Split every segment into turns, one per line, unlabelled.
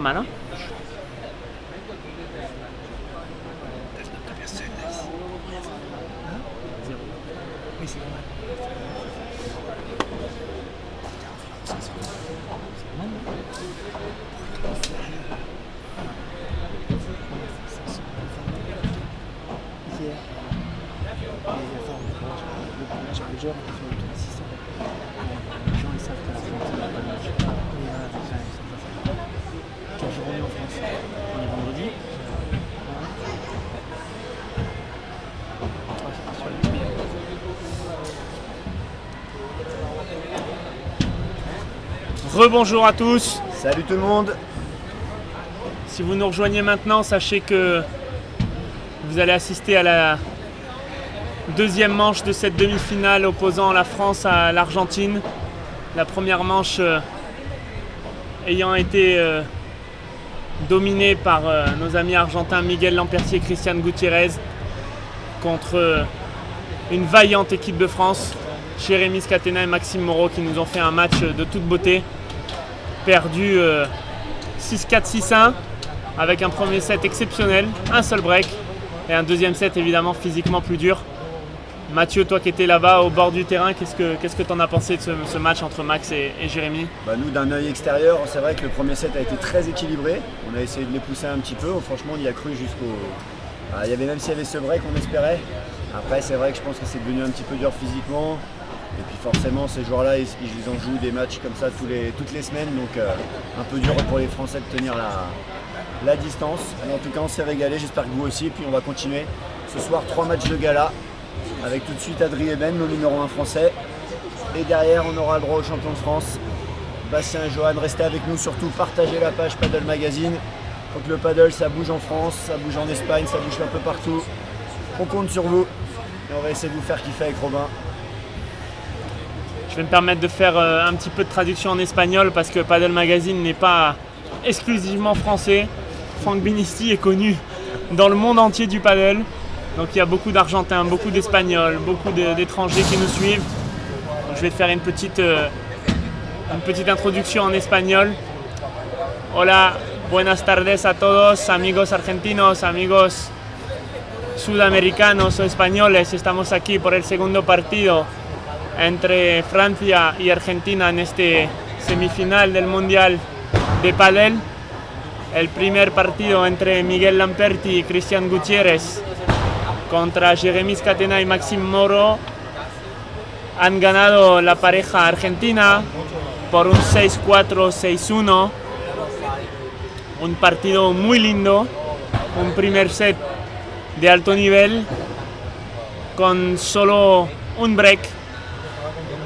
Mano.
Oui, c'est normal. Hier, le joueur a fait autour de 600. Les gens ils savent que la France n'a pas de match. Et là, déjà, ils sont pas ça. Quel jour on est en France? On est vendredi.
Rebonjour à tous.
Salut tout le monde.
Si vous nous rejoignez maintenant, sachez que vous allez assister à la deuxième manche de cette demi-finale opposant la France à l'Argentine. La première manche ayant été dominée par nos amis argentins Miguel Lamperti et Cristian Gutiérrez contre une vaillante équipe de France, Jérémy Scatena et Maxime Moreau, qui nous ont fait un match de toute beauté. Perdu 6-4, 6-1 avec un premier set exceptionnel, un seul break et un deuxième set évidemment physiquement plus dur. Mathieu, toi qui étais là-bas au bord du terrain, qu'est-ce que tu en as pensé de ce match entre Max et Jérémy?
Nous, d'un œil extérieur, c'est vrai que le premier set a été très équilibré. On a essayé de les pousser un petit peu. Franchement, on y a cru jusqu'au... même s'il y avait ce break, on espérait. Après, c'est vrai que je pense que c'est devenu un petit peu dur physiquement. Et puis forcément, ces joueurs-là, ils en jouent des matchs comme ça toutes les semaines. Donc un peu dur pour les Français de tenir la distance. Mais en tout cas, on s'est régalé. J'espère que vous aussi. Et puis on va continuer. Ce soir, 3 matchs de gala. Avec tout de suite Adri et Ben, nos numéro 1 français. Et derrière, on aura le droit aux champions de France. Bastien et Johan, restez avec nous. Surtout, partagez la page Paddle Magazine. Il faut que le paddle, ça bouge en France, ça bouge en Espagne, ça bouge un peu partout. On compte sur vous. Et on va essayer de vous faire kiffer avec Robin.
Je vais me permettre de faire un petit peu de traduction en espagnol parce que Paddle Magazine n'est pas exclusivement français. Franck Binisti est connu dans le monde entier du paddle. Donc il y a beaucoup d'Argentins, beaucoup d'Espagnols, beaucoup d'étrangers qui nous suivent. Donc, je vais faire une petite introduction en espagnol. Hola, buenas tardes a todos, amigos argentinos, amigos sudamericanos o españoles. Estamos aquí por el segundo partido entre Francia y Argentina en este semifinal del Mundial de Padel. El primer partido entre Miguel Lamperti y Cristian Gutiérrez contra Jérémy Scatena y Maxime Moreau. Han ganado la pareja argentina por un 6-4, 6-1. Un partido muy lindo, un primer set de alto nivel con solo un break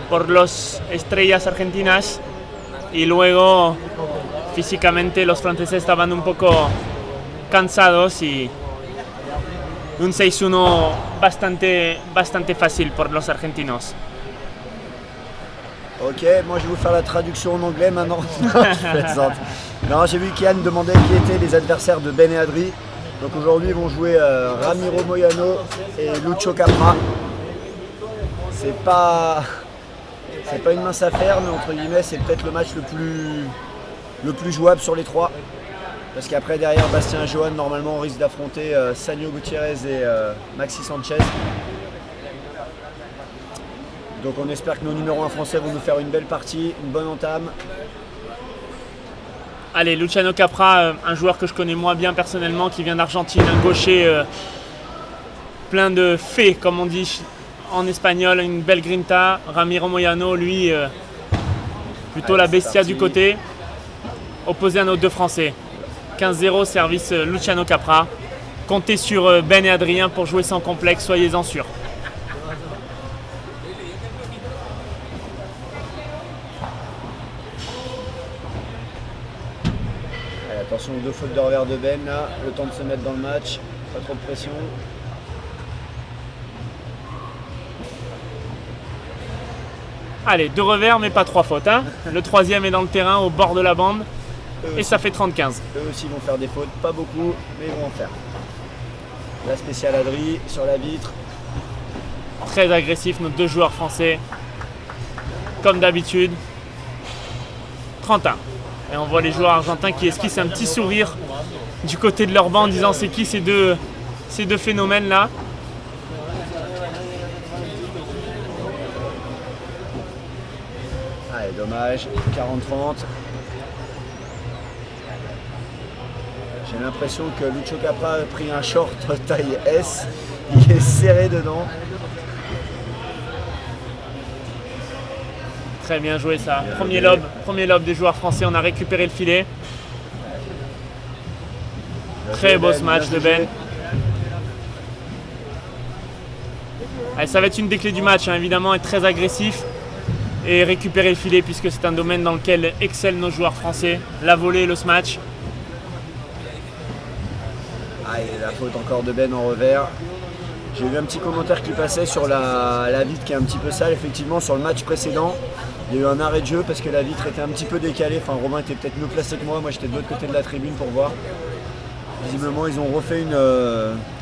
por los estrellas argentinas y luego físicamente los franceses estaban un poco cansados y un 6-1 bastante fácil pour los argentinos.
Ok, moi je vais vous faire la traduction en anglais maintenant. Je plaisante. Non, j'ai vu qu'Yann demandait qui étaient les adversaires de Ben et Adri. Donc aujourd'hui ils vont jouer Ramiro Moyano et Lucho Capra. C'est pas une mince affaire, mais entre guillemets c'est peut-être le match le plus jouable sur les trois. Parce qu'après derrière Bastien et Johan, normalement on risque d'affronter Sanio Gutiérrez et Maxi Sanchez. Donc on espère que nos numéros 1 français vont nous faire une belle partie, une bonne entame.
Allez, Luciano Capra, un joueur que je connais moins bien personnellement, qui vient d'Argentine, un gaucher plein de fées, comme on dit en espagnol, une belle grinta. Ramiro Moyano, lui, plutôt la bestia du côté, opposé à nos deux Français. 15-0, service Luciano Capra. Comptez sur Ben et Adrien pour jouer sans complexe, soyez-en sûrs.
Allez, attention aux 2 fautes de revers de Ben là, le temps de se mettre dans le match, pas trop de pression.
Allez, 2 revers mais pas 3 fautes. Hein. Le troisième est dans le terrain au bord de la bande et ça fait 30-15.
Eux aussi vont faire des fautes, pas beaucoup, mais ils vont en faire. La spéciale Adri sur la vitre.
Très agressif, nos 2 joueurs français. Comme d'habitude. 31. Et on voit les joueurs argentins qui esquissent un petit sourire du côté de leur banc en disant c'est qui ces deux phénomènes-là.
Allez, dommage, 40-30. J'ai l'impression que Lucho Capra a pris un short taille S. Il est serré dedans.
Très bien joué ça.
Bien
Premier lob des joueurs français. On a récupéré le filet. Très beau ce match de Ben. Allez, ça va être une des clés du match, hein, évidemment, être très agressif et récupérer le filet puisque c'est un domaine dans lequel excellent nos joueurs français. La volée et le smash.
Ah, et la faute encore de Ben en revers. J'ai vu un petit commentaire qui passait sur la vitre qui est un petit peu sale. Effectivement, sur le match précédent, il y a eu un arrêt de jeu parce que la vitre était un petit peu décalée. Enfin, Romain était peut-être mieux placé que moi. Moi, j'étais de l'autre côté de la tribune pour voir. Visiblement, ils ont refait une...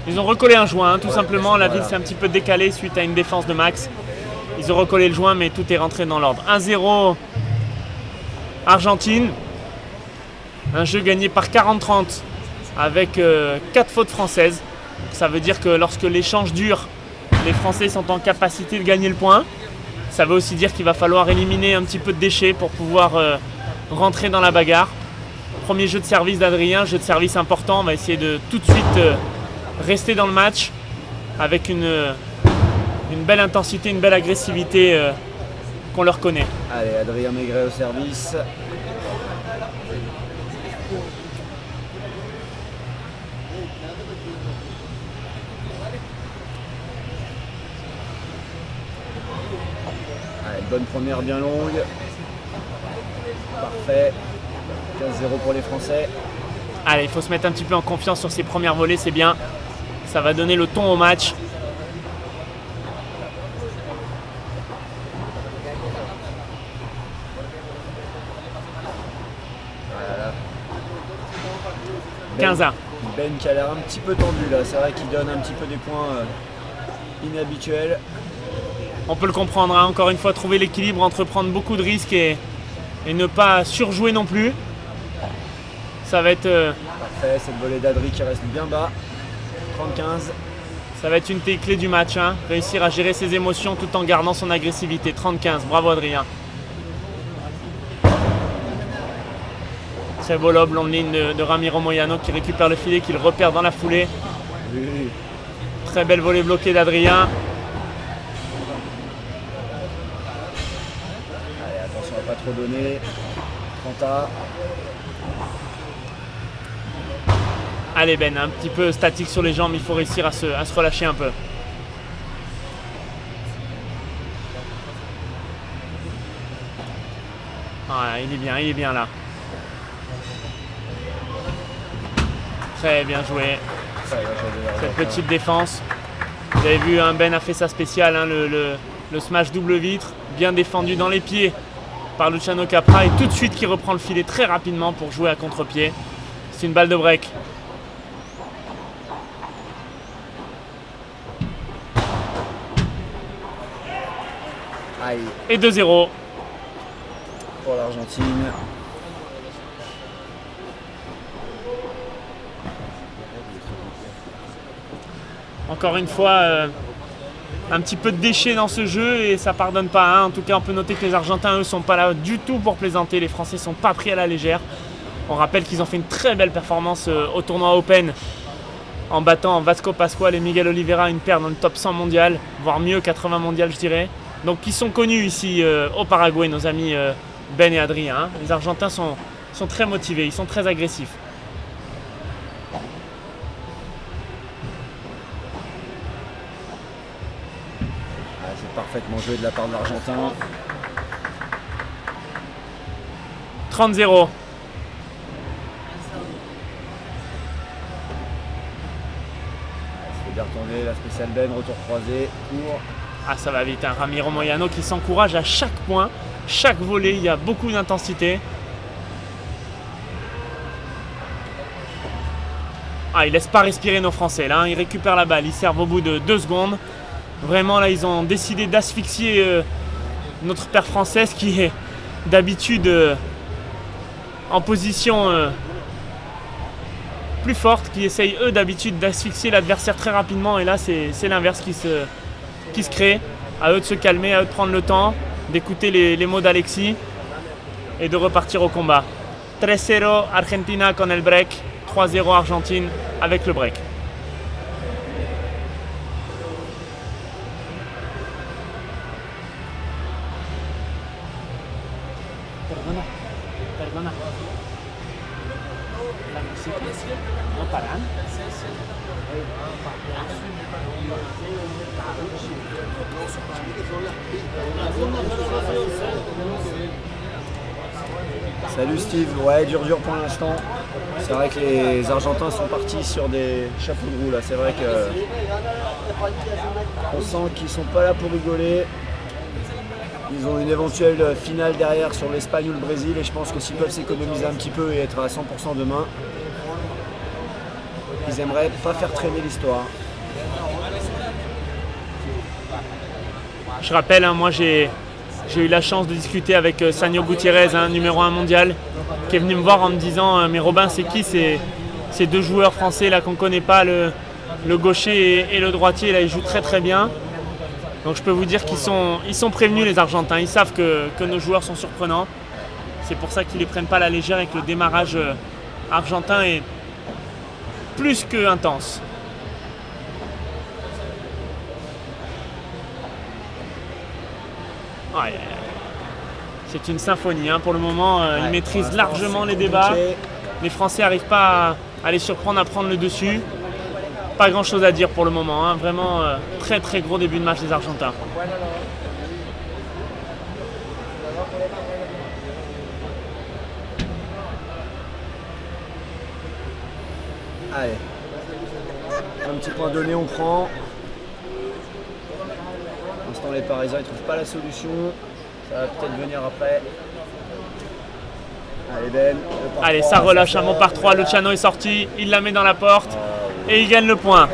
Ils ont recollé un joint, hein, tout simplement. La vitre s'est un petit peu décalée suite à une défense de Max. Ils ont recollé le joint, mais tout est rentré dans l'ordre. 1-0 Argentine. Un jeu gagné par 40-30 avec 4 fautes françaises. Ça veut dire que lorsque l'échange dure, les Français sont en capacité de gagner le point. Ça veut aussi dire qu'il va falloir éliminer un petit peu de déchets pour pouvoir rentrer dans la bagarre. Premier jeu de service d'Adrien, jeu de service important. On va essayer de tout de suite rester dans le match avec une belle intensité, une belle agressivité qu'on leur connaît.
Allez, Adrien Maigret au service. Allez, bonne première bien longue. Parfait. 15-0 pour les Français.
Allez, il faut se mettre un petit peu en confiance sur ces premières volées, c'est bien. Ça va donner le ton au match.
Voilà.
15-1.
Ben qui a l'air un petit peu tendu là. C'est vrai qu'il donne un petit peu des points inhabituels.
On peut le comprendre, hein. Encore une fois, trouver l'équilibre entre prendre beaucoup de risques et ne pas surjouer non plus. Ça va être...
Parfait, cette volée d'Adri qui reste bien bas. 30-15.
Ça va être une des clés du match, hein. Réussir à gérer ses émotions tout en gardant son agressivité. 30-15, bravo Adrien. Très beau lob, long ligne de Ramiro Moyano qui récupère le filet, qui le repère dans la foulée.
Oui.
Très belle volée bloquée d'Adrien.
Allez, attention à pas trop donner. 30-A.
Allez Ben, un petit peu statique sur les jambes, il faut réussir à se relâcher un peu. Voilà, il est bien là. Très bien joué. Cette petite défense. Vous avez vu, hein, Ben a fait sa spéciale, hein, le smash double vitre, bien défendu dans les pieds par Luciano Capra et tout de suite qui reprend le filet très rapidement pour jouer à contre-pied. C'est une balle de break.
Aïe.
Et 2-0.
Pour l'Argentine.
Encore une fois, un petit peu de déchets dans ce jeu et ça pardonne pas, hein. En tout cas, on peut noter que les Argentins, eux, sont pas là du tout pour plaisanter. Les Français sont pas pris à la légère. On rappelle qu'ils ont fait une très belle performance au tournoi Open en battant Vasco Pascual et Miguel Oliveira, une paire dans le top 100 mondial, voire mieux 80 mondial, je dirais. Donc, ils sont connus ici au Paraguay, nos amis Ben et Adrien, hein. Les Argentins sont très motivés, ils sont très agressifs.
C'est parfaitement joué de la part de l'Argentin.
30-0.
C'est bien retourné, la spéciale Ben, retour croisé, court.
Ah, ça va vite, hein. Ramiro Moyano qui s'encourage à chaque point, chaque volée, il y a beaucoup d'intensité. Ah, il laisse pas respirer nos Français là, hein. Ils récupèrent la balle, ils servent au bout de 2 secondes. Vraiment là, ils ont décidé d'asphyxier notre paire française qui est d'habitude en position plus forte, qui essayent eux d'habitude d'asphyxier l'adversaire très rapidement, et là c'est l'inverse qui se crée. À eux de se calmer, à eux de prendre le temps, d'écouter les mots d'Alexis et de repartir au combat. 3-0 Argentina con el break, 3-0 Argentine avec le break.
Perdona. La música no paran.
Salut Steve, ouais dur pour l'instant. C'est vrai que les Argentins sont partis sur des chapeaux de roue là. C'est vrai que on sent qu'ils sont pas là pour rigoler. Ils ont une éventuelle finale derrière sur l'Espagne ou le Brésil, et je pense que s'ils peuvent s'économiser un petit peu et être à 100% demain, ils aimeraient pas faire traîner l'histoire.
Je rappelle, moi j'ai eu la chance de discuter avec Sanio Gutiérrez, numéro 1 mondial, qui est venu me voir en me disant mais Robin, c'est qui ces deux joueurs français là qu'on ne connaît pas, le gaucher et le droitier, là ils jouent très très bien. Donc je peux vous dire qu'ils sont prévenus, les Argentins, ils savent que nos joueurs sont surprenants. C'est pour ça qu'ils ne les prennent pas à la légère et que le démarrage argentin est plus que intense. Ouais, c'est une symphonie pour le moment, ils maîtrisent largement les débats. Les Français n'arrivent pas à les surprendre, à prendre le dessus. Pas grand chose à dire pour le moment, vraiment très très gros début de match des Argentins.
Allez, un petit point donné, on prend. Pour l'instant, les Parisiens ne trouvent pas la solution. Ça va peut-être venir après. Allez Ben.
Allez, ça relâche un bon par 3. Luciano est sorti, il la met dans la porte et il gagne le point.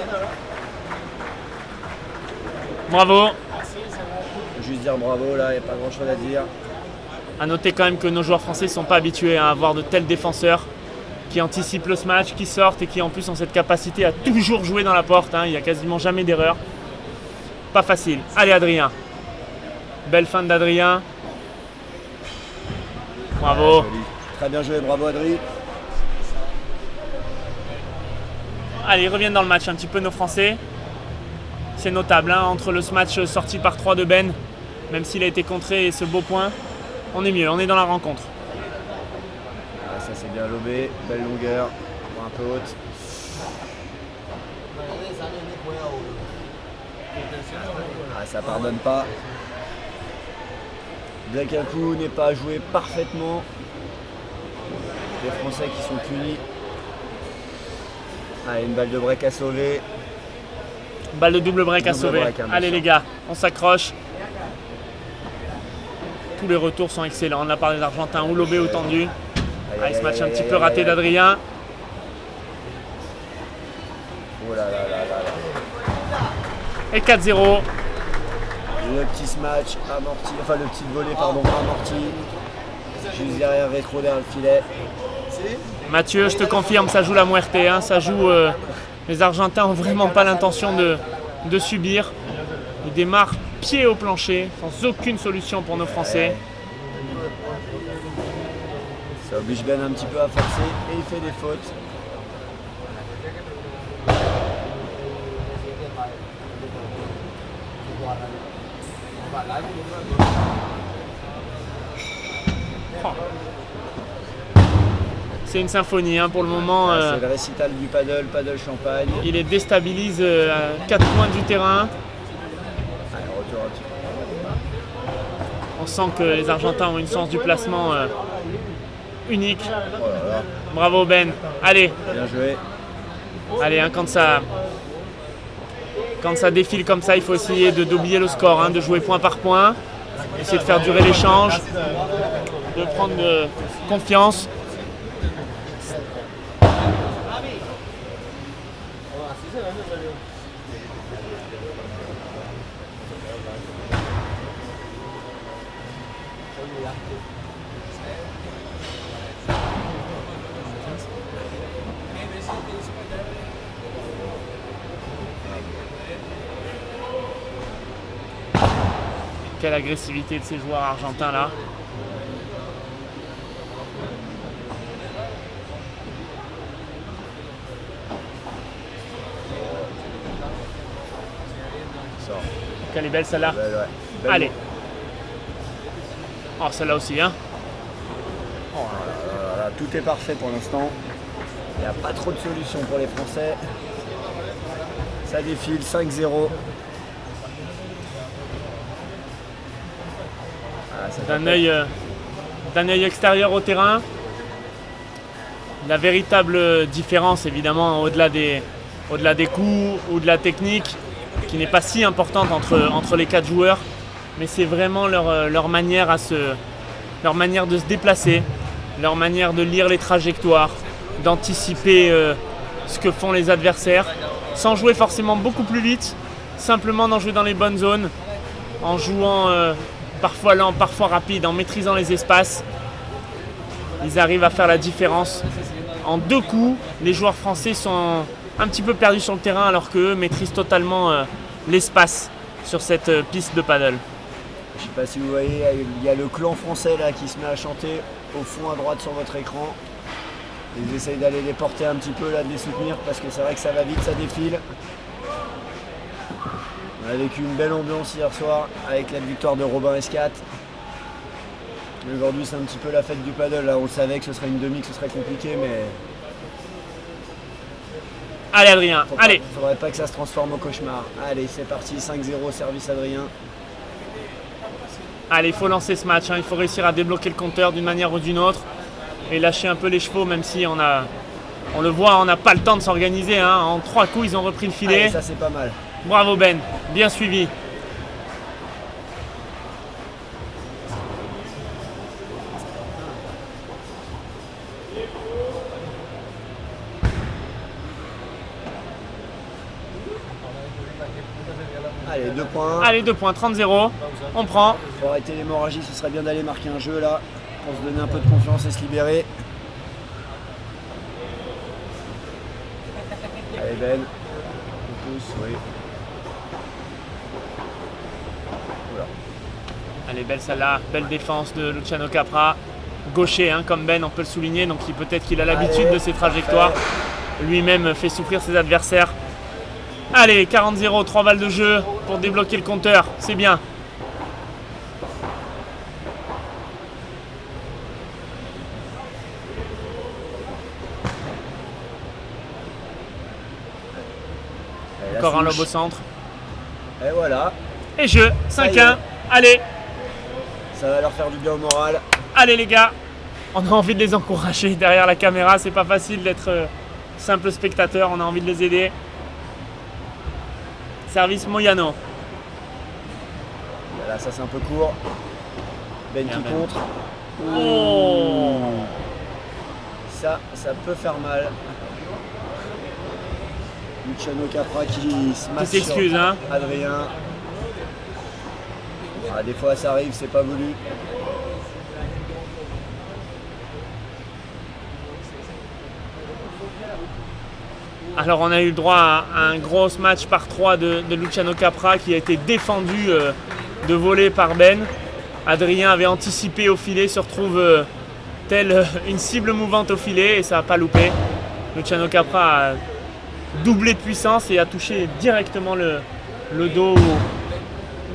Bravo.
Je veux juste dire bravo, là, il n'y a pas grand chose à dire.
A noter quand même que nos joueurs français ne sont pas habitués à avoir de tels défenseurs qui anticipent le match, qui sortent et qui en plus ont cette capacité à toujours jouer dans la porte. Il n'y a quasiment jamais d'erreur. Pas facile. Allez Adrien. Belle fin d'Adrien. Bravo.
Très bien joué, bravo Adrien.
Allez, ils reviennent dans le match un petit peu nos Français. C'est notable, entre le match sorti par 3 de Ben, même s'il a été contré et ce beau point, on est mieux, on est dans la rencontre.
Ah, ça c'est bien lobé, belle longueur, un peu haute. Ah, ça pardonne pas. Blakaku n'est pas joué parfaitement. Les Français qui sont punis. Ah, une balle de break à sauver.
Balle de double break à sauver. Allez les gars, on s'accroche. Tous les retours sont excellents de la part des Argentins, ou lobé ou tendu. Allez, ce match un petit peu raté d'Adrien.
Oh là là là là là.
Et 4-0.
Le petit smash amorti, enfin le petit volet pardon, amorti. Juste derrière, rétro derrière le filet.
Mathieu, je te confirme, ça joue la muerte, ça joue. Les Argentins n'ont vraiment pas l'intention de subir. Ils démarrent pied au plancher, sans aucune solution pour nos Français.
Ça oblige Ben un petit peu à forcer et il fait des fautes.
C'est une symphonie pour le moment.
C'est le récital du paddle champagne.
Il les déstabilise à 4 points du terrain.
Allez, retour un petit peu.
On sent que les Argentins ont une sens du placement unique.
Oh là là.
Bravo Ben. Allez.
Bien joué.
Allez, quand ça défile comme ça, il faut essayer d'oublier le score, de jouer point par point, essayer de faire durer l'échange, de prendre confiance. Quelle agressivité de ces joueurs argentins là. Quelle est belle celle-là.
Belle, ouais. Belle.
Allez. Oh, celle-là aussi, hein.
Voilà, tout est parfait pour l'instant. Il n'y a pas trop de solutions pour les Français. Ça défile 5-0.
D'un œil extérieur au terrain, la véritable différence évidemment au-delà des coups ou de la technique qui n'est pas si importante entre les 4 joueurs, mais c'est vraiment leur manière de se déplacer, leur manière de lire les trajectoires, d'anticiper ce que font les adversaires, sans jouer forcément beaucoup plus vite, simplement d'en jouer dans les bonnes zones, en jouant parfois lent, parfois rapide, en maîtrisant les espaces. Ils arrivent à faire la différence. En 2 coups, les joueurs français sont un petit peu perdus sur le terrain alors qu'eux maîtrisent totalement l'espace sur cette piste de paddle.
Je ne sais pas si vous voyez, il y a le clan français là qui se met à chanter au fond à droite sur votre écran. Ils essayent d'aller les porter un petit peu, là, de les soutenir parce que c'est vrai que ça va vite, ça défile. On a vécu une belle ambiance hier soir avec la victoire de Robin S4. Aujourd'hui c'est un petit peu la fête du paddle, là on le savait que ce serait une demi, que ce serait compliqué, mais
Allez Adrien, allez.
Faudrait pas que ça se transforme au cauchemar. Allez, c'est parti, 5-0, service Adrien.
Allez, il faut lancer ce match, hein. Il faut réussir à débloquer le compteur d'une manière ou d'une autre et lâcher un peu les chevaux, même si on le voit, on n'a pas le temps de s'organiser, hein. En 3 coups, ils ont repris le filet.
Allez, ça c'est pas mal.
Bravo Ben, bien suivi.
Allez, 2 points.
Allez, 2 points, 30-0. On prend.
Pour arrêter l'hémorragie, ce serait bien d'aller marquer un jeu là, pour se donner un peu de confiance et se libérer. Allez Ben, on pousse, oui. Oula.
Allez, belle celle-là, belle défense de Luciano Capra. Gaucher, hein, comme Ben, on peut le souligner, donc peut-être qu'il a l'habitude de ces trajectoires. Lui-même fait souffrir ses adversaires. Allez, 40-0, 3 balles de jeu pour débloquer le compteur, c'est bien. Encore un lobe au centre.
Et voilà.
Et jeu, 5-1. Allez,
Ça va leur faire du bien au moral.
allez les gars. On a envie de les encourager derrière la caméra. C'est pas facile d'être simple spectateur. On a envie de les aider. Service Moyano.
Là, ça c'est un peu court. Ben
Bien,
qui
Ben.
contre.
Oh.
Ça peut faire mal. Luciano Capra qui se
Qui
masse
s'excuse,
sur
hein.
Adrien. Ah, des fois ça arrive, c'est pas voulu.
Alors on a eu le droit à un gros match par 3 de Luciano Capra qui a été défendu de voler par Ben. Adrien avait anticipé au filet, se retrouve tel une cible mouvante au filet et ça n'a pas loupé. Luciano Capra a doublé de puissance et a touché directement le dos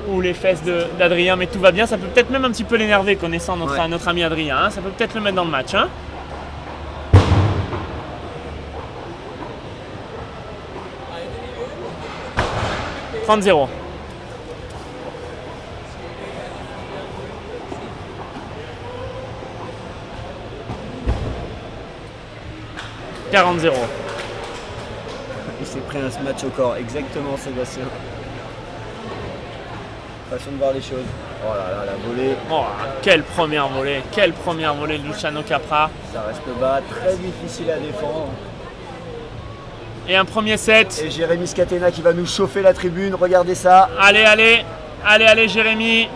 ou les fesses d'Adrien, mais tout va bien. Ça peut peut-être même un petit peu l'énerver connaissant notre ami Adrien, hein. Ça peut peut-être le mettre dans le match, hein. « 30-0. « 40-0. »
Il s'est pris un match au corps, exactement Sébastien. Façon de voir les choses. Oh là là, la volée,
Oh, quelle première volée de Luciano Capra.
ça reste bas, très difficile à défendre.
Et un premier set.
Et Jérémy Scatena qui va nous chauffer la tribune, regardez ça.
Allez Jérémy.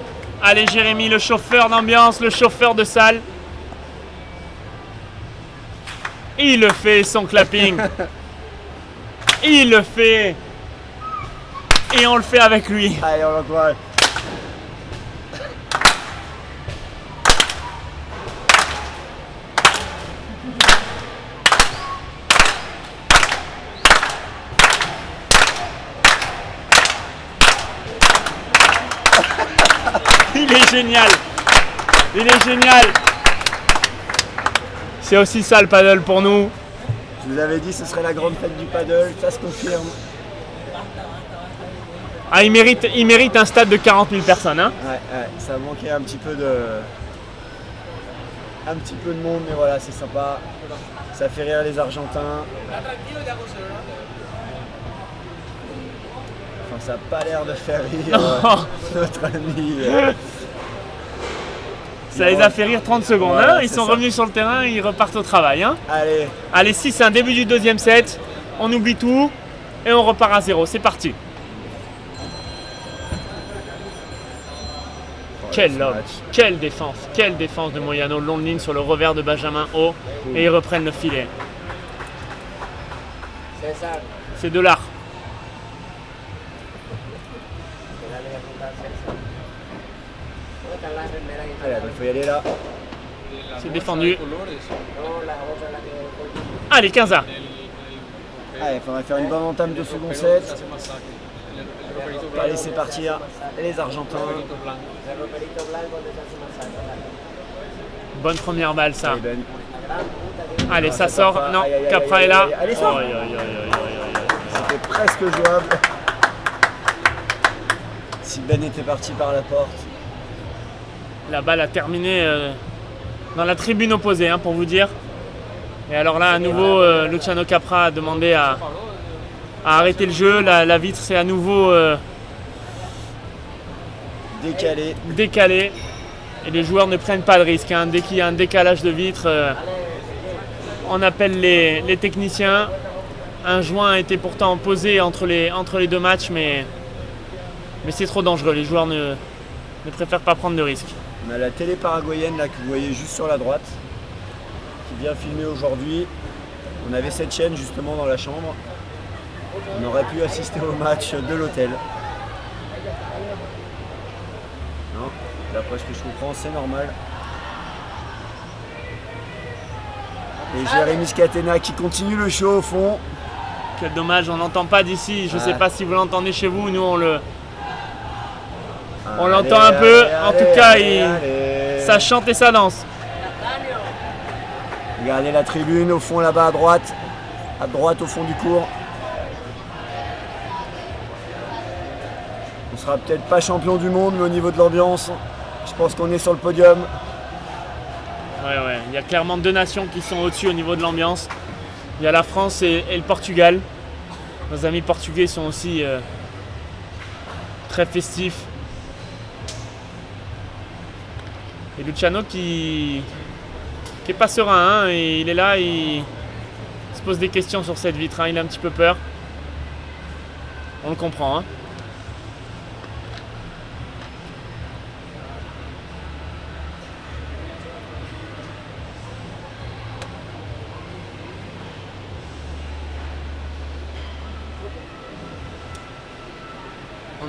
Allez Jérémy, le chauffeur d'ambiance, le chauffeur de salle. Il le fait son clapping. Il le fait. Et on le fait avec lui.
Allez, on l'encourage.
Il est génial. Il est génial. C'est aussi ça le paddle pour nous.
Je vous avais dit ce serait la grande fête du paddle, ça se confirme.
Ah, il mérite un stade de 40 000 personnes. Hein.
Ouais, ça manquait un petit peu de monde, mais voilà, c'est sympa. Ça fait rire les Argentins. Enfin, ça n'a pas l'air de faire rire notre ami.
Ça les a fait rire 30 secondes.
Voilà,
hein. Ils sont revenus sur le terrain et ils repartent au travail. Hein.
Allez,
si c'est un début du deuxième set, on oublie tout et on repart à 0. C'est parti. Quel lob, quelle défense de Moyano, longue ligne sur le revers de Benjamin haut et ils reprennent le filet. C'est de l'art.
Allez, il faut y aller là.
C'est défendu. Allez, 15 A.
Allez, il faudrait faire une bonne entame de second set. Pas laisser partir les Argentins.
Bonne première balle ça.
Allez, Ben.
Allez, ça sort. Non, Capra est là.
Allez, sort. C'était presque jouable. Si Ben était parti par la porte.
La balle a terminé dans la tribune opposée, hein, pour vous dire. Et alors là, à nouveau, Luciano Capra a demandé à arrêter le jeu. La vitre s'est à nouveau décalée. Et les joueurs ne prennent pas de risque. Hein. Dès qu'il y a un décalage de vitre, on appelle les techniciens. Un joint a été pourtant posé entre les deux matchs, mais c'est trop dangereux. Les joueurs ne préfèrent pas prendre de risques.
On a la télé paraguayenne là que vous voyez juste sur la droite qui vient filmer aujourd'hui. On avait cette chaîne justement dans la chambre. On aurait pu assister au match de l'hôtel. Non, d'après ce que je comprends, c'est normal. Et Jérémy Scatena qui continue le show au fond.
Quel dommage, on n'entend pas d'ici. Je ne sais pas si vous l'entendez chez vous. Nous, on l'entend un peu. En tout cas, ça chante et ça danse.
Regardez la tribune au fond là-bas à droite au fond du court. On sera peut-être pas champion du monde, mais au niveau de l'ambiance, je pense qu'on est sur le podium.
Ouais, il y a clairement deux nations qui sont au-dessus au niveau de l'ambiance. Il y a la France et le Portugal. Nos amis portugais sont aussi très festifs. Et Luciano qui est pas serein, hein, et il est là, il se pose des questions sur cette vitre, hein, il a un petit peu peur. On le comprend. Hein.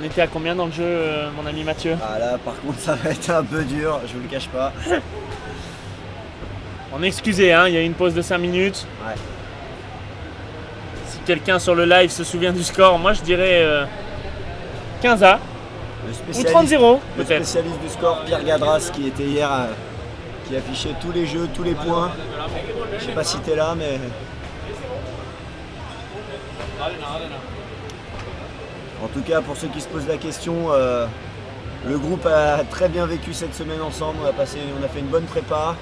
On était à combien dans le jeu, mon ami Mathieu?
Ah là, par contre, ça va être un peu dur, je vous le cache pas.
On est excusé, hein, il y a une pause de 5 minutes.
Ouais.
Si quelqu'un sur le live se souvient du score, moi je dirais 15A ou 30-0
Le
peut-être.
spécialiste du score, Pierre Gadras, qui était hier, qui affichait tous les jeux, tous les points. Je sais pas si t'es là, mais... En tout cas, pour ceux qui se posent la question, le groupe a très bien vécu cette semaine ensemble. On a fait une bonne prépa.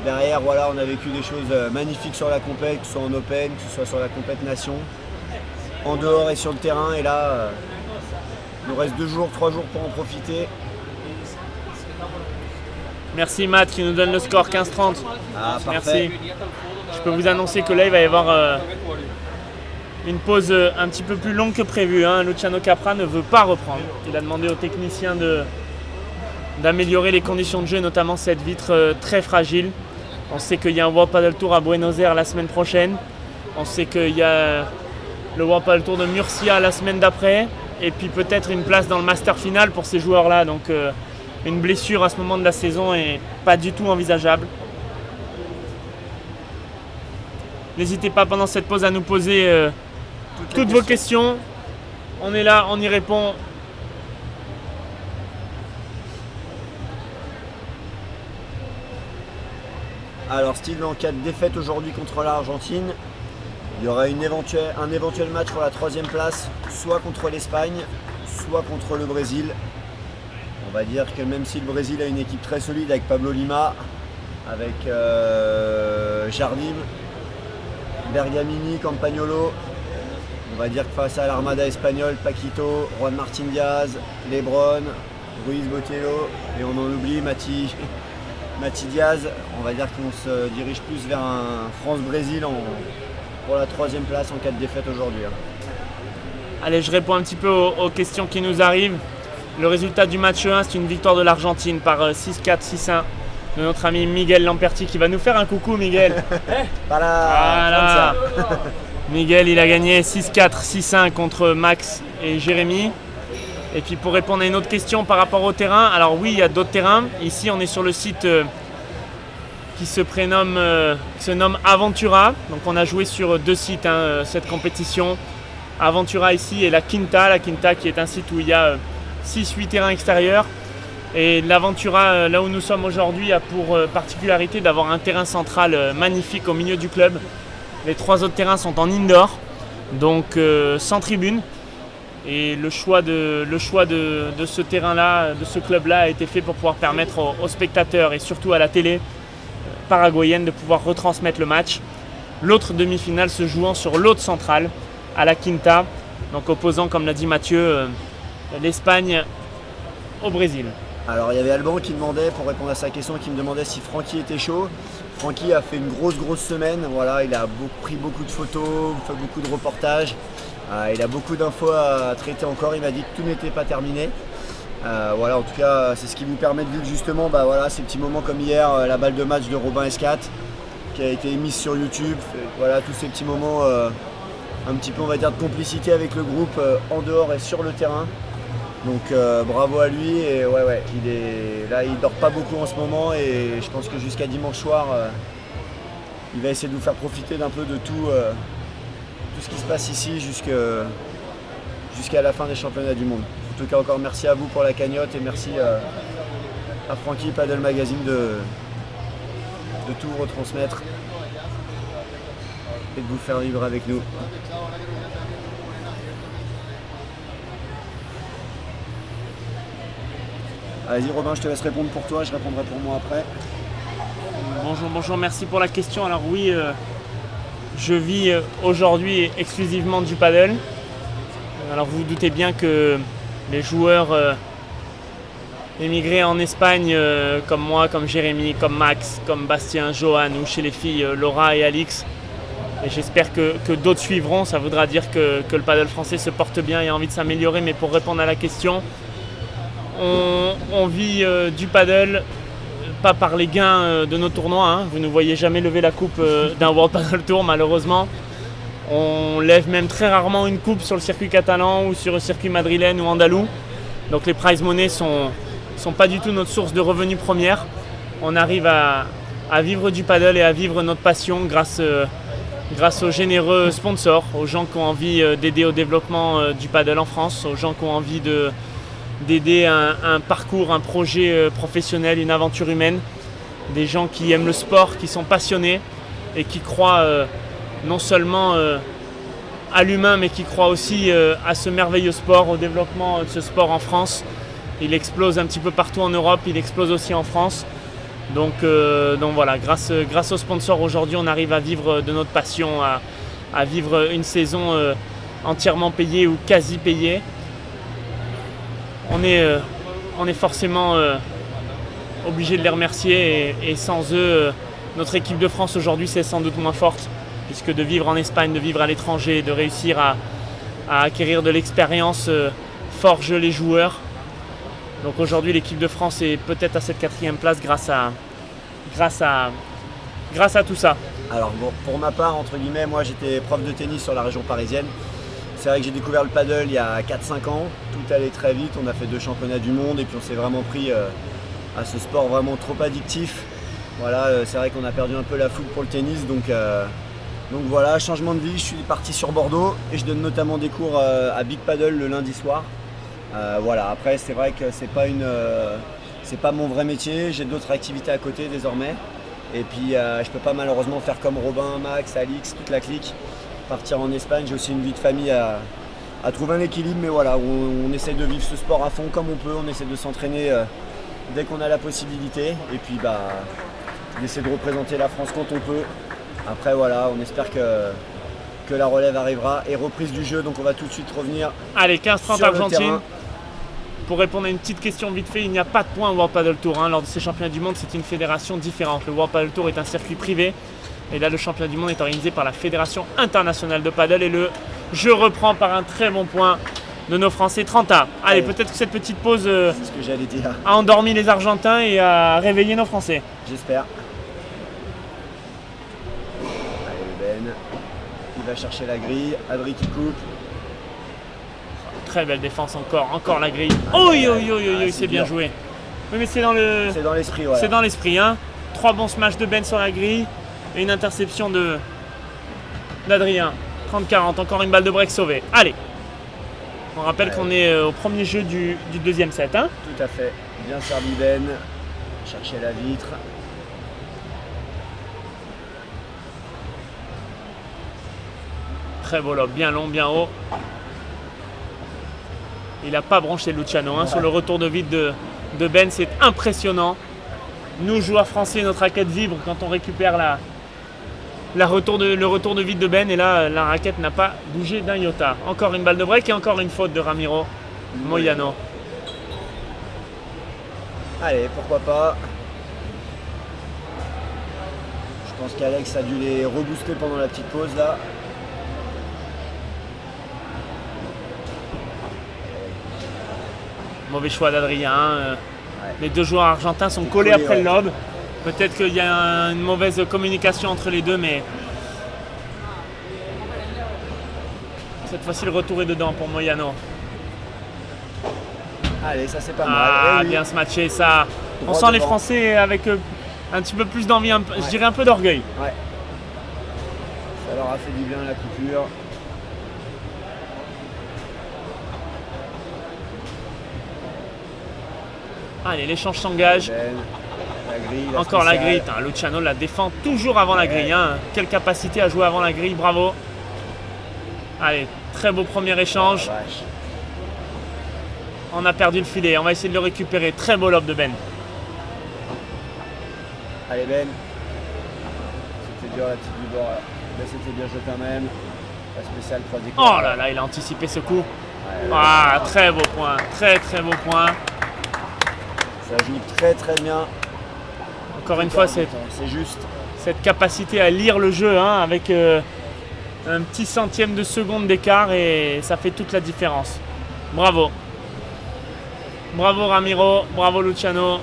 Derrière, voilà, on a vécu des choses magnifiques sur la compète, que ce soit en open, que ce soit sur la compète nation, en dehors et sur le terrain. Et là, il nous reste 3 jours pour en profiter.
Merci Matt qui nous donne le score 15-30.
Ah, parfait.
Merci. Je peux vous annoncer que là, il va y avoir une pause un petit peu plus longue que prévu. Hein. Luciano Capra ne veut pas reprendre. Il a demandé aux techniciens d'améliorer les conditions de jeu, notamment cette vitre très fragile. On sait qu'il y a un World Padel Tour à Buenos Aires la semaine prochaine. On sait qu'il y a le World Padel Tour de Murcia la semaine d'après. Et puis peut-être une place dans le Master final pour ces joueurs-là. Donc une blessure à ce moment de la saison est pas du tout envisageable. N'hésitez pas pendant cette pause à nous poser toutes vos questions. On est là, on y répond.
Alors Steve, en cas de défaite aujourd'hui contre l'Argentine, il y aura un éventuel match pour la 3e place, soit contre l'Espagne, soit contre le Brésil. On va dire que même si le Brésil a une équipe très solide avec Pablo Lima, avec Jardim, Bergamini, Campagnolo, on va dire que face à l'Armada espagnole, Paquito, Juan Martín Díaz, Lebron, Ruiz Botello, et on en oublie Mati Diaz, on va dire qu'on se dirige plus vers un France-Brésil pour la 3e place en cas de défaite aujourd'hui.
Allez, je réponds un petit peu aux questions qui nous arrivent. Le résultat du match 1, c'est une victoire de l'Argentine par 6-4, 6-1 de notre ami Miguel Lamperti qui va nous faire un coucou, Miguel. Voilà. Miguel, il a gagné 6-4, 6-1 contre Max et Jérémy. Et puis pour répondre à une autre question par rapport au terrain, alors oui, il y a d'autres terrains. Ici, on est sur le site qui se nomme Aventura. Donc on a joué sur 2 sites cette compétition. Aventura ici et la Quinta qui est un site où il y a 6-8 terrains extérieurs. Et l'Aventura, là où nous sommes aujourd'hui, a pour particularité d'avoir un terrain central magnifique au milieu du club. Les 3 autres terrains sont en indoor, donc sans tribune. Et le choix de ce terrain-là, de ce club-là, a été fait pour pouvoir permettre aux spectateurs et surtout à la télé paraguayenne de pouvoir retransmettre le match. L'autre demi-finale se jouant sur l'autre centrale, à la Quinta, donc opposant, comme l'a dit Mathieu, l'Espagne au Brésil.
Alors il y avait Alban qui demandait, pour répondre à sa question, qui me demandait si Francky était chaud. Francky a fait une grosse semaine, voilà, il a pris beaucoup de photos, fait beaucoup de reportages. Il a beaucoup d'infos à traiter encore, il m'a dit que tout n'était pas terminé. Voilà, en tout cas, c'est ce qui vous permet de vivre justement voilà, ces petits moments comme hier, la balle de match de Robin Escat qui a été émise sur YouTube. Voilà, tous ces petits moments, un petit peu, on va dire, de complicité avec le groupe en dehors et sur le terrain. Donc bravo à lui, et ouais, il dort pas beaucoup en ce moment, et je pense que jusqu'à dimanche soir, il va essayer de vous faire profiter d'un peu de tout ce qui se passe ici jusqu'à la fin des championnats du monde. En tout cas, encore merci à vous pour la cagnotte, et merci à Francky Padel Magazine de tout retransmettre et de vous faire vivre avec nous. Vas-y Robin, je te laisse répondre pour toi, je répondrai pour moi après.
Bonjour, merci pour la question. Alors oui, je vis aujourd'hui exclusivement du paddle. Alors vous vous doutez bien que les joueurs émigrés en Espagne, comme moi, comme Jérémy, comme Max, comme Bastien, Johan, ou chez les filles Laura et Alix, et j'espère que d'autres suivront, ça voudra dire que le paddle français se porte bien et a envie de s'améliorer. Mais pour répondre à la question, on vit du paddle, pas par les gains de nos tournois. Vous ne voyez jamais lever la coupe d'un World Padel Tour, malheureusement. On lève même très rarement une coupe sur le circuit catalan ou sur le circuit madrilène ou andalou. Donc les prize money sont pas du tout notre source de revenus première. On arrive à vivre du paddle et à vivre notre passion grâce aux généreux sponsors, aux gens qui ont envie d'aider au développement du paddle en France, aux gens qui ont envie d'aider un parcours, un projet professionnel, une aventure humaine, des gens qui aiment le sport, qui sont passionnés et qui croient non seulement à l'humain, mais qui croient aussi à ce merveilleux sport, au développement de ce sport en France. Il explose un petit peu partout en Europe, il explose aussi en France. Donc voilà, grâce aux sponsors, aujourd'hui, on arrive à vivre de notre passion, à vivre une saison entièrement payée ou quasi payée. On est forcément obligé de les remercier, et sans eux, notre équipe de France aujourd'hui, c'est sans doute moins forte, puisque de vivre en Espagne, de vivre à l'étranger, de réussir à acquérir de l'expérience forge les joueurs. Donc aujourd'hui, l'équipe de France est peut-être à cette 4e place grâce à tout ça.
Alors bon, pour ma part, entre guillemets, moi j'étais prof de tennis sur la région parisienne. c'est vrai que j'ai découvert le paddle il y a 4-5 ans, tout allait très vite, on a fait 2 championnats du monde et puis on s'est vraiment pris à ce sport vraiment trop addictif. Voilà, c'est vrai qu'on a perdu un peu la foule pour le tennis, donc voilà, changement de vie, je suis parti sur Bordeaux et je donne notamment des cours à Big Paddle le lundi soir. Voilà, après c'est vrai que c'est pas mon vrai métier, j'ai d'autres activités à côté désormais. Et puis je peux pas malheureusement faire comme Robin, Max, Alix, toute la clique, partir en Espagne. J'ai aussi une vie de famille à trouver un équilibre, mais voilà, on essaie de vivre ce sport à fond comme on peut, on essaie de s'entraîner dès qu'on a la possibilité. Et puis d'essayer de représenter la France quand on peut. Après voilà, on espère que la relève arrivera. Et reprise du jeu, donc on va tout de suite revenir.
Allez, 15-30
sur
Argentine.
le terrain.
Pour répondre à une petite question vite fait, il n'y a pas de points au World Paddle Tour. Lors de ces championnats du monde, c'est une fédération différente. Le World Paddle Tour est un circuit privé. Et là, le championnat du monde est organisé par la Fédération internationale de paddle. Et le jeu reprend par un très bon point de nos Français 30A. Allez, peut-être que cette petite pause
C'est ce que j'allais dire.
a endormi les Argentins et a réveillé nos Français.
J'espère. Allez Ben, il va chercher la grille, Adri qui coupe.
Très belle défense encore la grille. Oui, c'est bien joué. Oui, mais c'est dans
l'esprit, voilà.
C'est dans l'esprit, hein. 3 bons smash de Ben sur la grille et une interception d'Adrien. 30-40, encore une balle de break sauvée. Allez. On rappelle qu'on est au premier jeu du deuxième set, hein.
Tout à fait. Bien servi Ben. Chercher la vitre.
Très beau lob, bien long, bien haut. Il n'a pas branché Luciano sur le retour de vide de Ben, c'est impressionnant. Nous, joueurs français, notre raquette vibre quand on récupère le retour de vide de Ben. Et là, la raquette n'a pas bougé d'un iota. Encore une balle de break et encore une faute de Ramiro Moyano.
Allez, pourquoi pas. Je pense qu'Alex a dû les rebooster pendant la petite pause là.
Mauvais choix d'Adrien. Les deux joueurs argentins sont collés après le lob. Peut-être qu'il y a une mauvaise communication entre les deux, mais cette fois-ci le retour est dedans pour Moyano.
Allez, ça c'est pas mal.
Ah, bien se matcher ça. On sent les Français avec un petit peu plus d'envie, je dirais un peu d'orgueil.
Ouais. Ça leur a fait du bien la coupure.
Allez, l'échange s'engage. Encore la grille. Luciano la défend toujours avant la grille. Quelle capacité à jouer avant la grille, bravo. Allez, très beau premier échange. On a perdu le filet, on va essayer de le récupérer. Très beau lob de Ben.
Allez Ben. C'était dur la petite du bord. Ben, c'était bien joué quand même. La spéciale 3 décors.
Oh là là, il a anticipé ce coup. Très beau point, très beau point.
Ça joue très bien.
Encore une fois, c'est
juste
cette capacité à lire le jeu avec un petit centième de seconde d'écart et ça fait toute la différence. Bravo. Bravo Ramiro, bravo Luciano.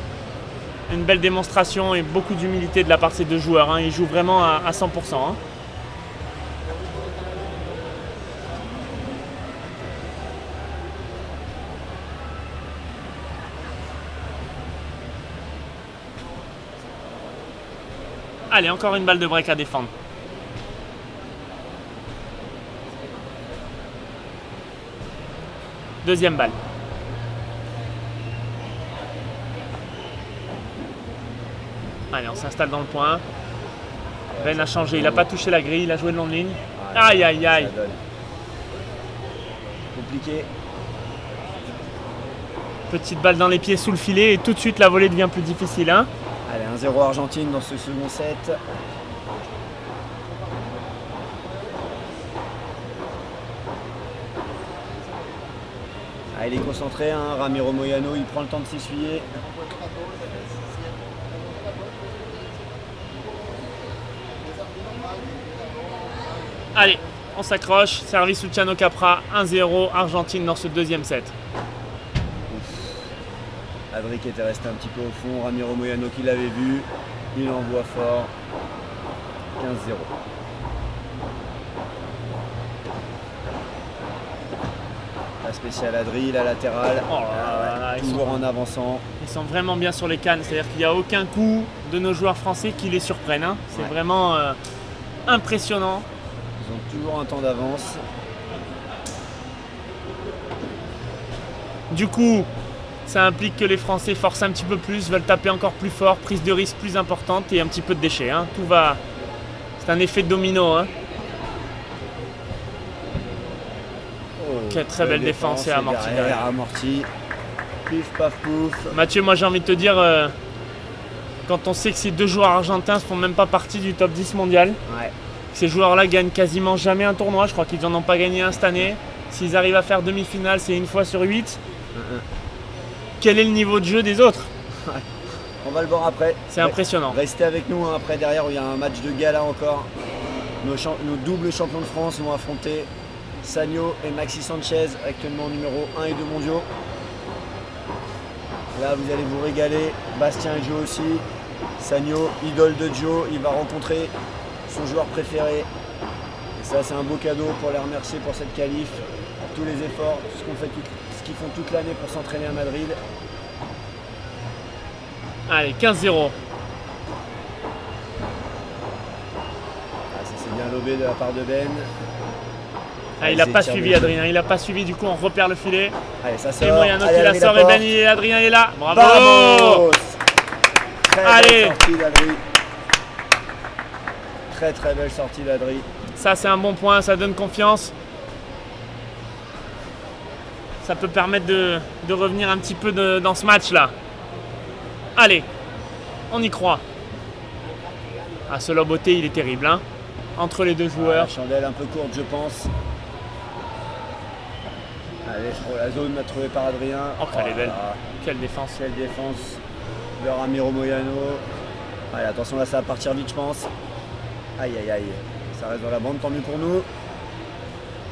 Une belle démonstration et beaucoup d'humilité de la part de ces deux joueurs. Ils jouent vraiment à 100%. Allez, encore une balle de break à défendre. Deuxième balle. Allez, on s'installe dans le point. Ben a changé, il n'a pas touché la grille, il a joué de longue ligne. Aïe.
Compliqué.
Petite balle dans les pieds sous le filet et tout de suite la volée devient plus difficile.
Allez, 1-0 Argentine dans ce second set. Il est concentré, Ramiro Moyano, il prend le temps de s'essuyer.
Allez, on s'accroche. Service Luciano Capra, 1-0 Argentine dans ce deuxième set.
Adri qui était resté un petit peu au fond, Ramiro Moyano qui l'avait vu, il envoie fort, 15-0. spécial Adri, la latérale.
Oh là là,
toujours en avançant.
Ils sont vraiment bien sur les cannes, c'est-à-dire qu'il n'y a aucun coup de nos joueurs français qui les surprennent. Hein. C'est vraiment impressionnant.
Ils ont toujours un temps d'avance.
Du coup, ça implique que les Français forcent un petit peu plus, veulent taper encore plus fort, prise de risque plus importante et un petit peu de déchets. Hein. Tout va... C'est un effet domino. Hein. Très belle défense et amorti derrière.
Amorti. Pif, paf, pouf.
Mathieu, moi j'ai envie de te dire, quand on sait que ces deux joueurs argentins ne font même pas partie du top 10 mondial, ces joueurs-là gagnent quasiment jamais un tournoi. Je crois qu'ils n'en ont pas gagné un cette année. S'ils arrivent à faire demi-finale, c'est une fois sur 8. Quel est le niveau de jeu des autres?
On va le voir après.
C'est impressionnant.
Restez avec nous hein, après, derrière, où il y a un match de gala encore. Nos doubles champions de France vont affronter Sagno et Maxi Sanchez, actuellement numéro 1 et 2 mondiaux. Là, vous allez vous régaler. Bastien et Joe aussi. Sagno, idole de Joe, il va rencontrer son joueur préféré. Et ça, c'est un beau cadeau pour les remercier pour cette qualif, pour tous les efforts, tout ce qu'ils font toute l'année pour s'entraîner à Madrid.
Allez, 15-0.
Ça c'est bien lobé de la part de Ben.
Il n'a pas suivi Adrien, il n'a pas suivi, du coup on repère le filet.
Allez, ça sort.
Et Moyano qui la sort et Ben, Adrien est là. Bravo.
Vamos.
Allez.
Belle sortie d'Adri. Très belle sortie d'Adri.
Ça c'est un bon point, ça donne confiance. Ça peut permettre de revenir un petit peu dans ce match là. Allez, on y croit. Ah, ce lob au thé, il est terrible, hein. Entre les deux joueurs.
La chandelle un peu courte, je pense. Allez, la zone trouvée par Adrien.
Oh, qu'elle est belle. Quelle défense.
Quelle défense de Ramiro Moyano. Allez, attention, là, ça va partir vite, je pense. Aïe. Ça reste dans la bande, tant mieux pour nous.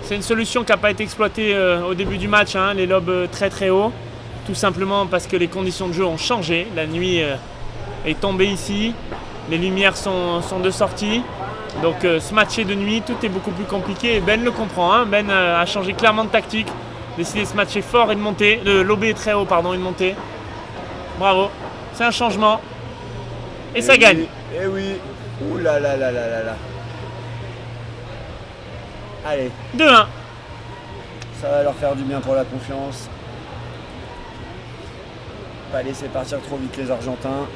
C'est une solution qui n'a pas été exploitée au début du match, hein, les lobes très haut. Tout simplement parce que les conditions de jeu ont changé. La nuit est tombée ici. Les lumières sont de sortie. Donc se matcher de nuit, tout est beaucoup plus compliqué. Et Ben le comprend. Hein. Ben a changé clairement de tactique. Décidé de se matcher fort et de monter. De lober très haut, pardon, et de monter. Bravo. C'est un changement. Et ça gagne.
Et oui. Ouh là là. Allez.
2-1.
Ça va leur faire du bien pour la confiance. Pas laisser partir trop vite les Argentins.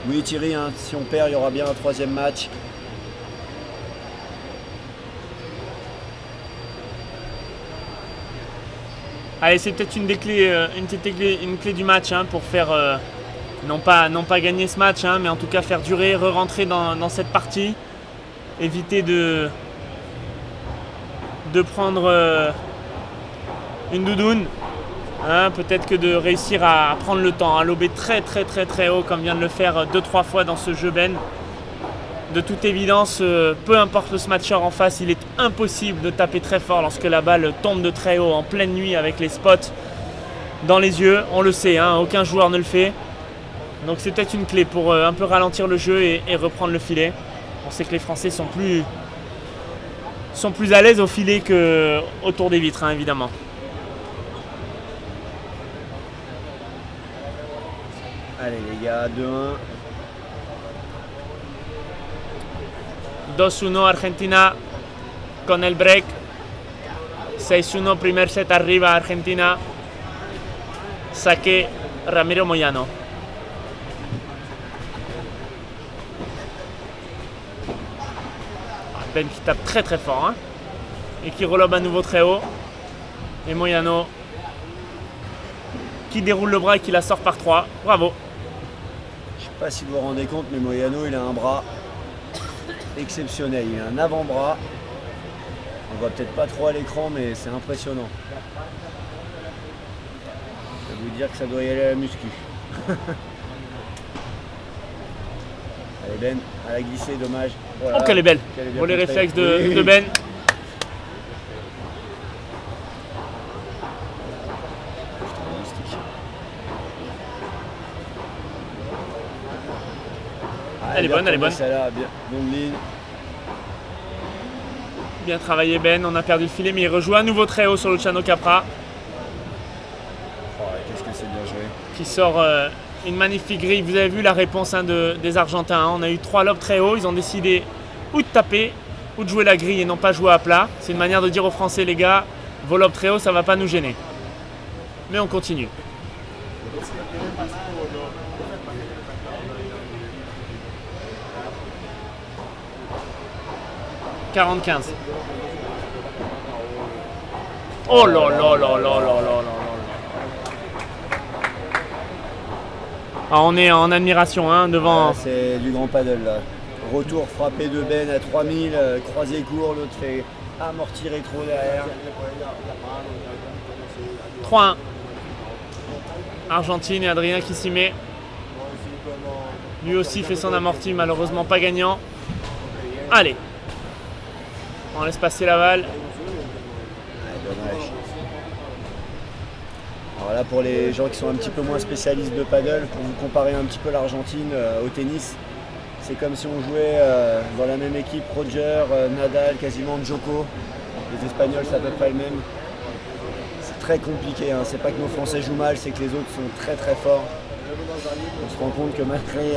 Oui Thierry, hein, si on perd, il y aura bien un troisième match.
Allez, c'est peut-être une clé du match hein, pour faire, non pas gagner ce match, hein, mais en tout cas faire durer, re-rentrer dans cette partie. Éviter de prendre une doudoune. Hein, peut-être que de réussir à prendre le temps, à lober très haut comme vient de le faire 2-3 fois dans ce jeu Ben. De toute évidence, peu importe le smatcher en face, il est impossible de taper très fort lorsque la balle tombe de très haut en pleine nuit avec les spots dans les yeux. On le sait, hein, aucun joueur ne le fait. Donc c'est peut-être une clé pour un peu ralentir le jeu et reprendre le filet. On sait que les Français sont plus à l'aise au filet qu'autour des vitres, hein, évidemment.
Allez les gars, 2-1.
2-1 Argentina con el break. 6-1 primer set arriba Argentina. Saque Ramiro Moyano. Ben qui tape très fort hein, et qui relobe à nouveau très haut. Et Moyano qui déroule le bras et qui la sort par 3. Bravo.
Je ne sais pas si vous vous rendez compte, mais Moyano il a un bras exceptionnel. Il a un avant-bras. On voit peut-être pas trop à l'écran, mais c'est impressionnant. Je vais vous dire que ça doit y aller à la muscu. Allez Ben, elle a glissé, dommage. Voilà.
Oh qu'elle est belle. Pour les réflexes de Ben. Elle est bonne.
Celle-là, bien, longue ligne.
Bien travaillé Ben, on a perdu le filet, mais il rejoue à nouveau très haut sur Luciano Capra.
Oh, qu'est-ce que c'est bien joué.
Qui sort une magnifique grille. Vous avez vu la réponse des Argentins. Hein. On a eu 3 lobes très hauts. Ils ont décidé ou de taper ou de jouer la grille et non pas jouer à plat. C'est une manière de dire aux Français, les gars, vos lobes très hauts, ça ne va pas nous gêner. Mais on continue. « 40-15. Oh là là là là là là là. Ah, on est en admiration hein, devant.
Ah, c'est du grand paddle là. Retour frappé de Ben à 3000, croisé court, l'autre fait amorti rétro derrière.
3-1. Argentine et Adrien qui s'y met. Lui aussi fait son amorti, malheureusement pas gagnant. Allez. On laisse passer la balle.
Dommage. Alors là pour les gens qui sont un petit peu moins spécialistes de paddle, pour vous comparer un petit peu l'Argentine au tennis, c'est comme si on jouait dans la même équipe Roger, Nadal, quasiment Djoko. Les Espagnols c'est à peu près le même. C'est très compliqué, hein. C'est pas que nos Français jouent mal, c'est que les autres sont très très forts. On se rend compte que malgré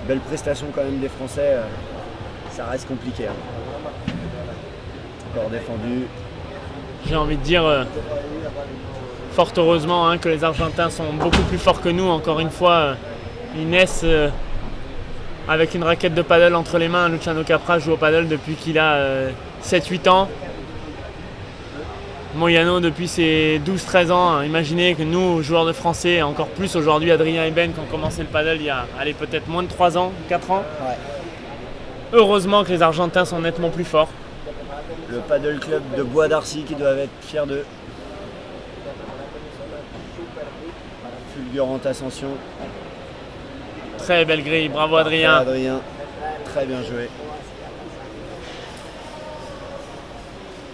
belle prestation quand même des Français, ça reste compliqué. Hein. Encore défendu.
J'ai envie de dire, fort heureusement hein, que les Argentins sont beaucoup plus forts que nous. Encore une fois, ils naissent avec une raquette de paddle entre les mains. Luciano Capra joue au paddle depuis qu'il a 7-8 ans. Moyano depuis ses 12-13 ans. Imaginez que nous, joueurs de français, encore plus aujourd'hui, Adrien et Ben qui ont commencé le paddle il y a peut-être moins de 3 ans, 4 ans.
Ouais.
Heureusement que les Argentins sont nettement plus forts.
Le paddle club de Bois d'Arcy qui doivent être fiers d'eux. Fulgurante ascension.
Très belle grille, bravo Adrien.
Adrien, très bien joué.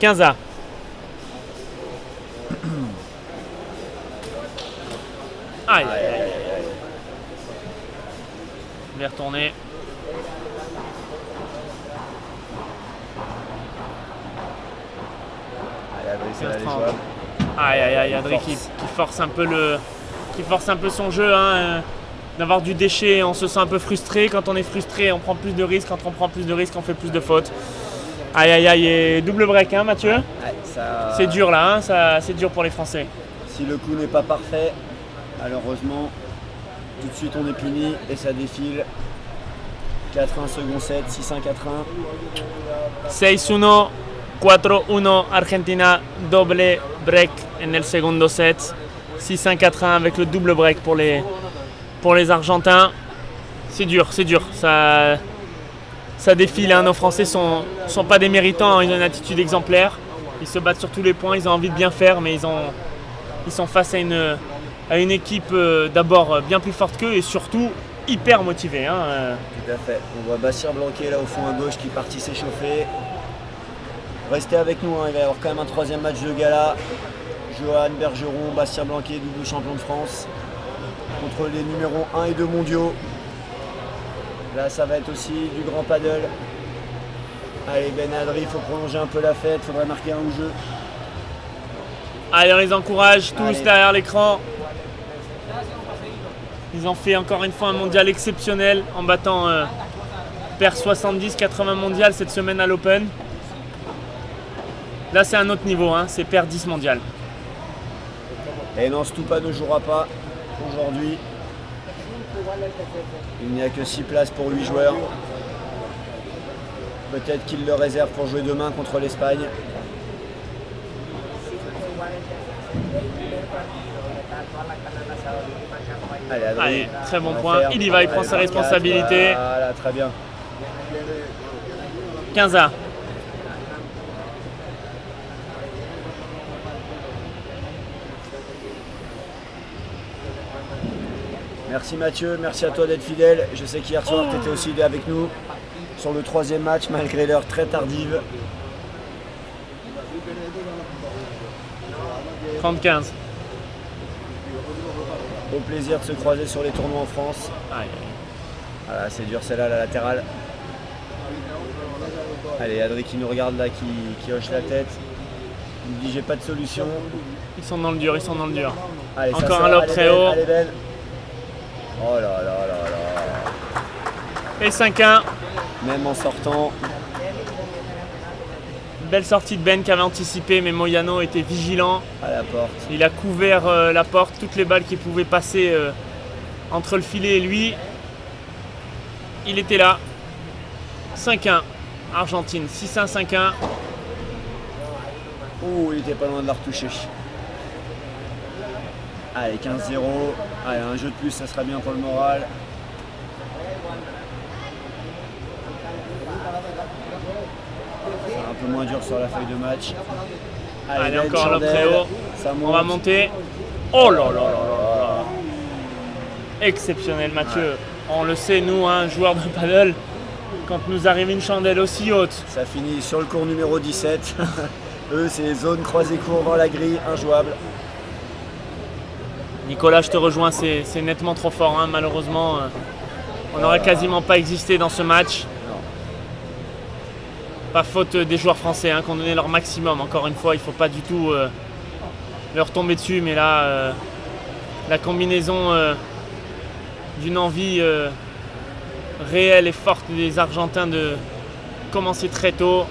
15A. Aïe, aïe, aïe. Je vais retourner. Aïe aïe aïe, Adrien qui force un peu son jeu, hein, d'avoir du déchet, on se sent un peu frustré. Quand on est frustré, on prend plus de risques. Quand on prend plus de risques, on fait plus de fautes. Aïe aïe aïe, et double break, hein, Mathieu.
Ouais, ça...
C'est dur là, hein, c'est dur pour les Français.
Si le coup n'est pas parfait, malheureusement, tout de suite on est puni et ça défile. 4-1 second set, 6-1, 4-1.
6-1, 4-1, Argentina, double break en el segundo set. 6-1, 4-1 avec le double break pour les Argentins. C'est dur, ça défile, hein. Nos Français sont pas des méritants, hein. Ils ont une attitude exemplaire. Ils se battent sur tous les points, ils ont envie de bien faire, mais ils sont face à une équipe d'abord bien plus forte qu'eux et surtout hyper motivée. Hein.
Tout à fait. On voit Bastien Blanquet là au fond à gauche qui est parti s'échauffer. Restez avec nous, hein. Il va y avoir quand même un troisième match de gala. Johan Bergeron, Bastien Blanquet, double champion de France, contre les numéros 1 et 2 mondiaux. Là ça va être aussi du grand paddle. Allez Ben Adri, il faut prolonger un peu la fête, il faudrait marquer un jeu.
Allez, on les encourage tous. Allez. Derrière l'écran. Ils ont fait encore une fois un mondial exceptionnel en battant paire 70-80 mondial cette semaine à l'Open. Là c'est un autre niveau, hein. C'est paire 10 mondial.
Et non, Stupa ne jouera pas aujourd'hui. Il n'y a que 6 places pour 8 joueurs. Peut-être qu'il le réserve pour jouer demain contre l'Espagne.
Allez, très bon point. Il y va, il prend sa responsabilité.
Voilà, très bien.
15A.
Merci Mathieu, merci à toi d'être fidèle. Je sais qu'hier soir tu étais aussi avec nous sur le troisième match malgré l'heure très tardive.
30-15.
Au plaisir de se croiser sur les tournois en France.
Aïe.
Voilà, c'est dur celle-là, la latérale. Allez, Adri qui nous regarde là, qui hoche la tête. Il me dit j'ai pas de solution.
Ils sont dans le dur, ils sont dans le dur.
Allez, ça
Encore
sort,
un lob
elle est
très
belle,
haut.
elle est belle. Oh là là là là.
Et 5-1.
Même en sortant.
Belle sortie de Ben qui avait anticipé, mais Moyano était vigilant.
À la porte.
Il a couvert la porte, toutes les balles qui pouvaient passer entre le filet et lui. Il était là. 5-1. Argentine, 6-1, 5-1.
Ouh, il était pas loin de la retoucher. Allez, 15-0. Allez, un jeu de plus, ça sera bien pour le moral. Un peu moins dur sur la feuille de match.
Allez,
belle
encore un lob
chandelle.
très haut.
Ça monte.
On va monter. Oh là là là là là. Exceptionnel, Mathieu. On le sait, nous, joueurs de paddle, quand nous arrive une chandelle aussi haute,
Ça finit sur le cours numéro 17. Eux, c'est zone croisée court dans la grille, injouable.
Nicolas, je te rejoins, c'est nettement trop fort. Malheureusement, on n'aurait quasiment pas existé dans ce match. Pas faute des joueurs français qui ont donné leur maximum. Encore une fois, il ne faut pas du tout leur tomber dessus. Mais là, la combinaison d'une envie réelle et forte des Argentins de commencer très tôt.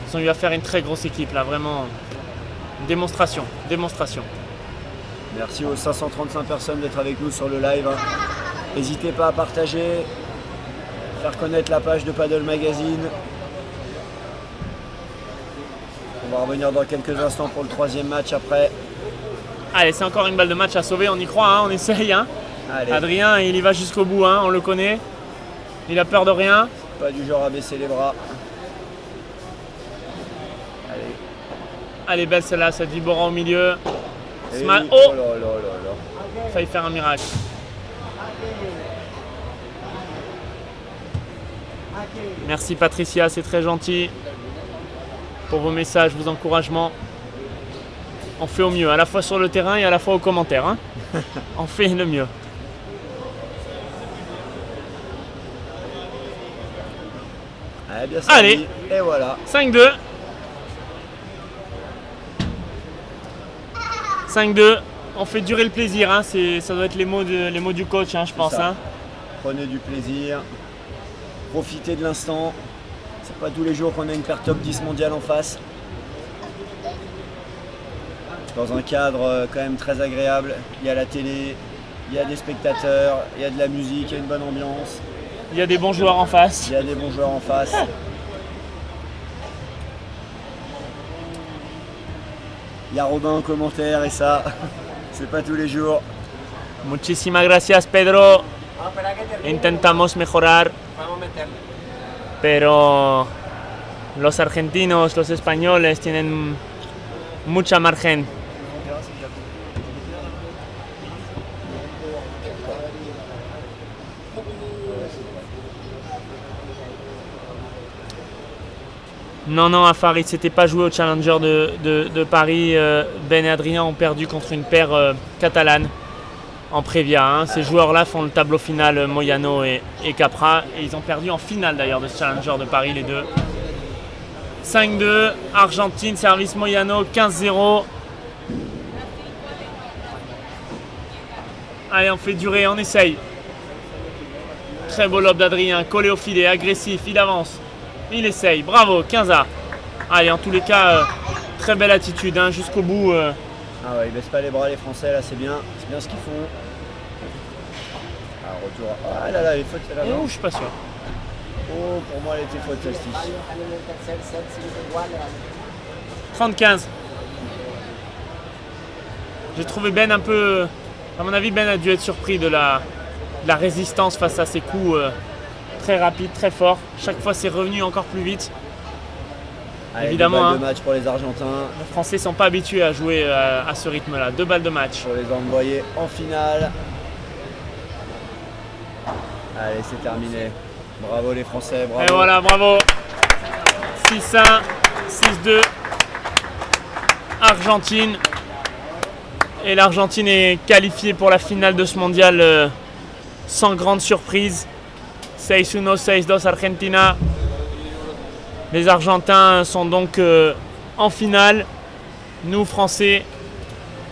Ils ont eu à faire une très grosse équipe là, vraiment. Démonstration.
Merci aux 535 personnes d'être avec nous sur le live. N'hésitez pas à partager, faire connaître la page de Paddle Magazine. On va revenir dans quelques instants pour le troisième match après.
Allez, c'est encore une balle de match à sauver, on y croit, on essaye.
Allez,
Adrien, il y va jusqu'au bout, on le connaît. Il a peur de rien.
pas du genre à baisser les bras. Allez.
Allez, belle celle-là, cette Vibora au milieu.
Et
Oh,
oh là là là là.
failli faire un miracle. Merci Patricia, c'est très gentil pour vos messages, vos encouragements. On fait au mieux, à la fois sur le terrain et à la fois aux commentaires. On fait le mieux.
Allez, bien servi.
Allez.
Et voilà.
5-2. 5-2. On fait durer le plaisir. Ça doit être les mots du coach, je pense.
ça. Prenez du plaisir. Profitez de l'instant. C'est pas tous les jours qu'on a une paire top 10 mondiale en face. Dans un cadre quand même très agréable. Il y a la télé, il y a des spectateurs, il y a de la musique, il y a une bonne ambiance.
Il y a des bons joueurs en face.
Il y a des bons joueurs en face. Il y a Robin en commentaire et ça, c'est pas tous les jours.
Muchísimas gracias, Pedro. Intentamos mejorar, pero los argentinos, los españoles tienen mucha margen. Non, Afar, il ne s'était pas joué au Challenger de Paris. Ben et Adrien ont perdu contre une paire catalane en Previa. Ces joueurs-là font le tableau final, Moyano et Capra. Et ils ont perdu en finale d'ailleurs de ce Challenger de Paris, les deux. 5-2, Argentine, service Moyano, 15-0. Allez, on fait durer, on essaye. Très beau lob d'Adrien, collé au filet, agressif, il avance. Il essaye, bravo, 15A. Allez, en tous les cas, très belle attitude, jusqu'au bout.
Ah ouais, ils baissent pas les bras les Français là, c'est bien ce qu'ils font. Ah, retour. Ah là là, les fautes, c'est là.
Je suis pas sûr.
Oh, pour moi, elle était faute celle-ci.
30-15. J'ai trouvé Ben un peu... À mon avis, Ben a dû être surpris de la résistance face à ces coups très rapides, très forts. Chaque fois, c'est revenu encore plus vite.
Allez,
Évidemment,
2 balles de match pour les Argentins.
Les Français ne sont pas habitués à jouer à ce rythme-là. 2 balles de match.
Pour les envoyer en finale. Allez, c'est terminé. Bravo les Français, bravo.
Et voilà, bravo. 6-1, 6-2. Argentine. Et l'Argentine est qualifiée pour la finale de ce mondial sans grande surprise. 6-1, 6-2 Argentina. Les Argentins sont donc en finale. Nous, Français,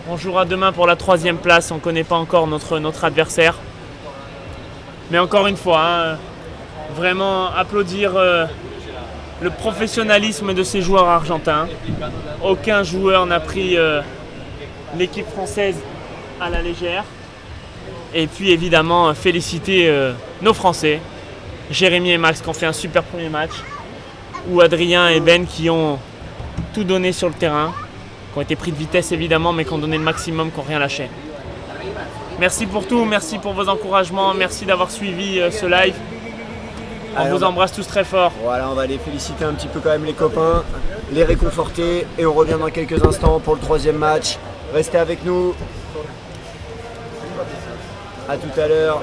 on jouera demain pour la 3e place. On ne connaît pas encore notre adversaire. Mais encore une fois, vraiment applaudir le professionnalisme de ces joueurs argentins. Aucun joueur n'a pris l'équipe française à la légère. Et puis évidemment féliciter nos Français, Jérémy et Max qui ont fait un super premier match, ou Adrien et Ben qui ont tout donné sur le terrain, qui ont été pris de vitesse évidemment, mais qui ont donné le maximum, qui n'ont rien lâché. Merci pour tout, merci pour vos encouragements, merci d'avoir suivi ce live. On vous embrasse tous très fort.
Voilà, on va les féliciter un petit peu quand même les copains, les réconforter et on revient dans quelques instants pour le 3e match. Restez avec nous. A tout à l'heure.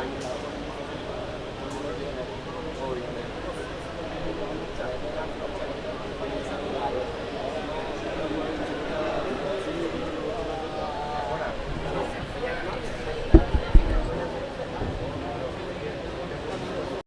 Gracias.